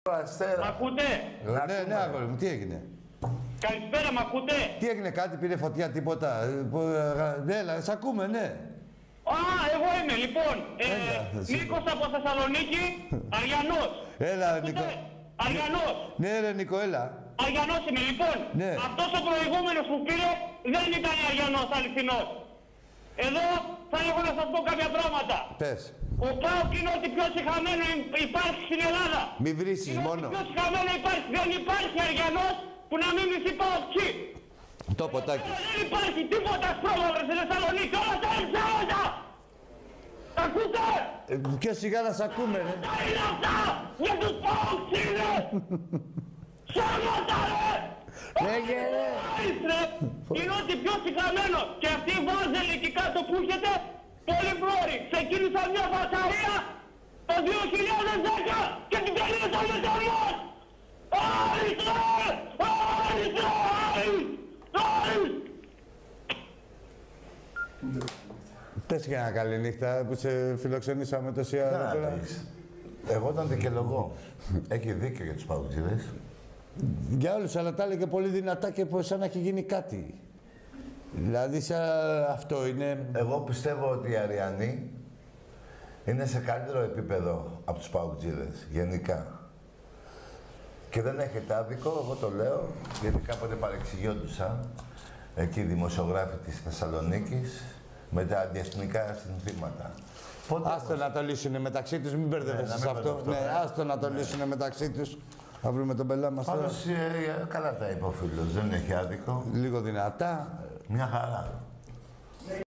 Μ' ακούτε? Ναι, αγόρι μου, τι έγινε? Καλησπέρα, μ' ακούτε? Τι έγινε, κάτι πήρε φωτιά, τίποτα? Έλα, σ' ακούμε, ναι. Α, εγώ είμαι, λοιπόν. Νίκος από Θεσσαλονίκη, Αριανός. Έλα, Νίκο. Αριανός. Ναι, ρε, Νίκο, έλα. Αριανός είμαι, λοιπόν. Ναι. Αυτός ο προηγούμενος που πήρε δεν ήταν Αριανός, αληθινός. Εδώ θα έχω να σας πω κάποια πράγματα. Πες. Ο ΠΑΟΚ είναι ότι πιο συγχαμένο υπάρχει στην Ελλάδα. Μη βρίσεις μόνο. Πιο συγχαμένο υπάρχει. Δεν υπάρχει Αριανός που να μην μισεί ΠΑΟΚ. Το ποτάκι. Δεν υπάρχει τίποτα σπρώμαυρο στη Θεσσαλονίκη. Όλα τα εξάωτα. Τα ακούτε? Και σιγά να σ' ακούμε, ρε. Τα είναι αυτά. Για τους ΠΑΟΚ είναι. Σώματα, ρε. Λέγε, ρε. Είναι ότι πιο συγχαμένο. Και αυτή η βάζελη εκεί κάτω που έχετε, πολύ πρόωρη. Ξεκίνησα μια φασαρία το 2010 και την τελείωσα με το μας. Άριστο! Άριστο! Πες και ένα καλή νύχτα που σε φιλοξενήσαμε τόση ώρα. Εγώ τον δικαιολογώ. Έχει δίκιο για τους παουτζίδες. Για όλους, αλλά τα έλεγε πολύ δυνατά και σαν να έχει γίνει κάτι. Δηλαδή, αυτό είναι... Εγώ πιστεύω ότι οι Αριανοί είναι σε καλύτερο επίπεδο από τους παουτζίδες, γενικά. Και δεν έχετε άδικο, εγώ το λέω, γιατί κάποτε παρεξηγιόντουσαν εκεί οι δημοσιογράφοι της Θεσσαλονίκης με τα αντιεθνικά συνθήματα. Άστο να το λύσουν μεταξύ τους, μην μπερδεύεσαι σε αυτό. Ναι, άστο να το λύσουν μεταξύ τους. Θα βρούμε τον πελά μας τώρα. Πάντως, καλά τα είπε ο φίλος, δεν έχει άδικο. Λίγο δυνατά. Μια χαρά.